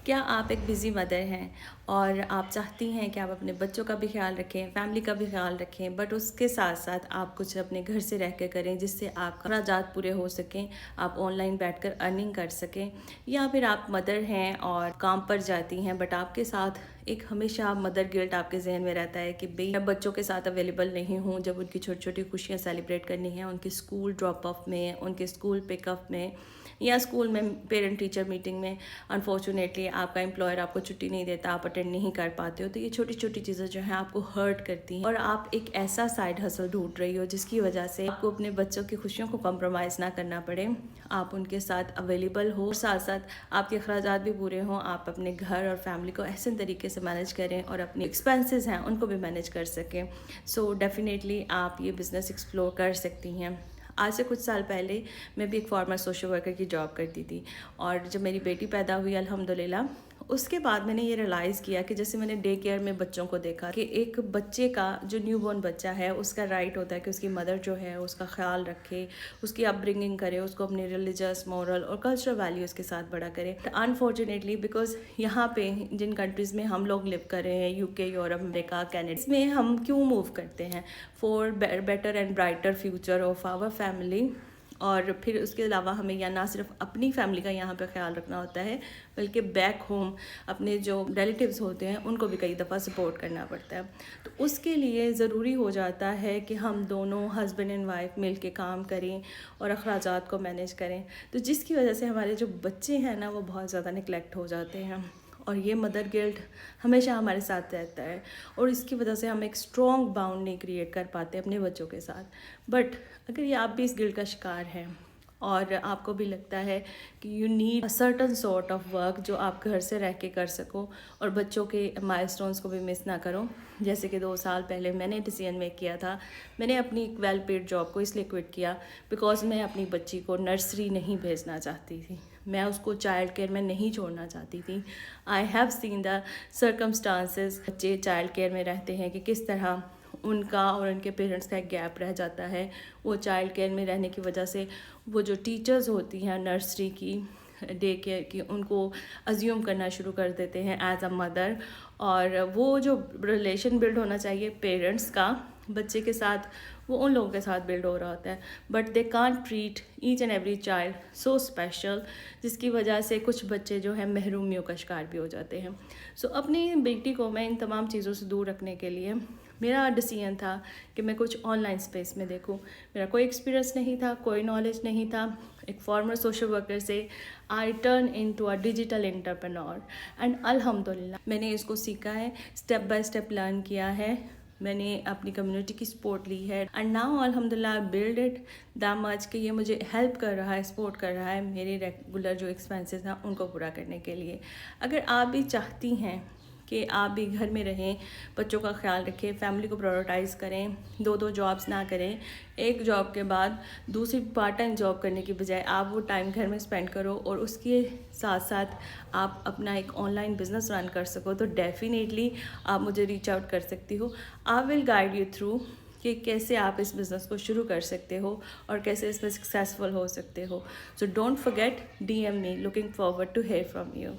کیا آپ ایک بزی مدر ہیں اور آپ چاہتی ہیں کہ آپ اپنے بچوں کا بھی خیال رکھیں، فیملی کا بھی خیال رکھیں، بٹ اس کے ساتھ ساتھ آپ کچھ اپنے گھر سے رہ کے کریں جس سے آپ اخراجات پورے ہو سکیں، آپ آن لائن بیٹھ کر ارننگ کر سکیں؟ یا پھر آپ مدر ہیں اور کام پر جاتی ہیں بٹ آپ کے ساتھ ایک ہمیشہ مدر گلٹ آپ کے ذہن میں رہتا ہے کہ بھئی میں بچوں کے ساتھ اویلیبل نہیں ہوں جب ان کی چھوٹی چھوٹی خوشیاں سیلیبریٹ کرنی ہیں، ان کے اسکول ڈراپ آف میں، ان کے اسکول پک اپ میں، یا اسکول میں پیرنٹ ٹیچر میٹنگ میں انفارچونیٹلی آپ کا امپلائر آپ کو چھٹی نہیں دیتا، آپ اٹینڈ نہیں کر پاتے ہو، تو یہ چھوٹی چھوٹی چیزیں جو ہیں آپ کو ہرٹ کرتی ہیں اور آپ ایک ایسا سائیڈ ہسل ڈھونڈ رہی ہو جس کی وجہ سے آپ کو اپنے بچوں کی خوشیوں کو کمپرومائز نہ کرنا پڑے، آپ ان کے ساتھ اویلیبل ہو، ساتھ ساتھ آپ کے اخراجات بھی پورے ہوں، آپ اپنے گھر اور فیملی کو احسن طریقے سے مینیج کریں اور اپنی ایکسپینسز ہیں ان کو بھی مینیج کر سکیں۔ سو ڈیفینیٹلی آپ یہ بزنس ایکسپلور کر سکتی ہیں۔ آج سے کچھ سال پہلے میں بھی ایک فارمر سوشل ورکر کی جاب کرتی تھی، اور جب میری بیٹی پیدا ہوئی الحمدللہ، اس کے بعد میں نے یہ ریلائز کیا کہ جیسے میں نے ڈے کیئر میں بچوں کو دیکھا کہ ایک بچے کا جو نیو بورن بچہ ہے اس کا رائٹ ہوتا ہے کہ اس کی مدر جو ہے اس کا خیال رکھے، اس کی اپ برنگنگ کرے، اس کو اپنے ریلیجس، مورل اور کلچرل ویلیوز کے ساتھ بڑا کرے۔ انفارچونیٹلی بیکاز یہاں پہ جن کنٹریز میں ہم لوگ لیو کر رہے ہیں، یو کے، یورپ، امریکہ، کینیڈا، اس میں ہم کیوں موو کرتے ہیں for better and brighter future of our family, اور پھر اس کے علاوہ ہمیں یا نہ صرف اپنی فیملی کا یہاں پہ خیال رکھنا ہوتا ہے بلکہ بیک ہوم اپنے جو ریلیٹیوز ہوتے ہیں ان کو بھی کئی دفعہ سپورٹ کرنا پڑتا ہے۔ تو اس کے لیے ضروری ہو جاتا ہے کہ ہم دونوں ہسبینڈ اینڈ وائف مل کے کام کریں اور اخراجات کو مینیج کریں، تو جس کی وجہ سے ہمارے جو بچے ہیں نا وہ بہت زیادہ نگلیکٹ ہو جاتے ہیں، اور یہ مدر گلٹ ہمیشہ ہمارے ساتھ رہتا ہے، اور اس کی وجہ سے ہم ایک اسٹرانگ باؤنڈ نہیں کریٹ کر پاتے اپنے بچوں کے ساتھ۔ بٹ اگر یہ آپ بھی اس گلٹ کا شکار ہیں اور آپ کو بھی لگتا ہے کہ you need a certain sort of work جو آپ گھر سے رہ کے کر سکو اور بچوں کے مائل سٹونز کو بھی مس نہ کرو، جیسے کہ 2 سال پہلے میں نے ڈیسیژن میک کیا تھا، میں نے اپنی ایک ویل پیڈ جاب کو اس لیے کوئٹ کیا بیکاز میں اپنی بچی کو نرسری نہیں بھیجنا چاہتی تھی، میں اس کو چائلڈ کیئر میں نہیں چھوڑنا چاہتی تھی۔ I have seen the circumstances, بچے چائلڈ کیئر میں رہتے ہیں کہ کس طرح ان کا اور ان کے پیرنٹس کا ایک گیپ رہ جاتا ہے، وہ چائلڈ کیئر میں رہنے کی وجہ سے وہ جو ٹیچرز ہوتی ہیں نرسری کی، ڈے کیئر کی، ان کو ازیوم کرنا شروع کر دیتے ہیں ایز اے مدر، اور وہ جو ریلیشن بلڈ ہونا چاہیے پیرنٹس کا بچے کے ساتھ وہ ان لوگوں کے ساتھ بلڈ ہو رہا ہوتا ہے، but they can't treat each and every child so special, جس کی وجہ سے کچھ بچے جو ہیں محرومیوں کا شکار بھی ہو جاتے ہیں۔ سو اپنی بیٹی کو میں ان تمام چیزوں سے دور رکھنے کے لیے میرا ڈیسیژن تھا کہ میں کچھ آن لائن اسپیس میں دیکھوں، میرا کوئی ایکسپیرینس نہیں تھا، کوئی نالج نہیں تھا، ایک فارمر سوشل ورکر سے I turn into a digital entrepreneur, and الحمدللہ میں نے اس کو سیکھا ہے، اسٹیپ بائی اسٹیپ لرن کیا ہے، میں نے اپنی کمیونٹی کی سپورٹ لی ہے، اینڈ ناؤ الحمدللہ آئی بلڈ اٹ دیٹ مچ کہ یہ مجھے ہیلپ کر رہا ہے، سپورٹ کر رہا ہے میرے ریگولر جو ایکسپینسز ہیں ان کو پورا کرنے کے لیے۔ اگر آپ بھی چاہتی ہیں کہ آپ بھی گھر میں رہیں، بچوں کا خیال رکھیں، فیملی کو پرائورٹائز کریں، 2 جابس نہ کریں، ایک جاب کے بعد دوسری پارٹ ٹائم جاب کرنے کی بجائے آپ وہ ٹائم گھر میں اسپینڈ کرو اور اس کے ساتھ ساتھ آپ اپنا ایک آن لائن بزنس رن کر سکو، تو ڈیفینیٹلی آپ مجھے ریچ آؤٹ کر سکتی ہو۔ آئی ول گائیڈ یو تھرو کہ کیسے آپ اس بزنس کو شروع کر سکتے ہو اور کیسے اس میں سکسیزفل ہو سکتے ہو۔ So don't forget, D M me, looking forward to hear from you.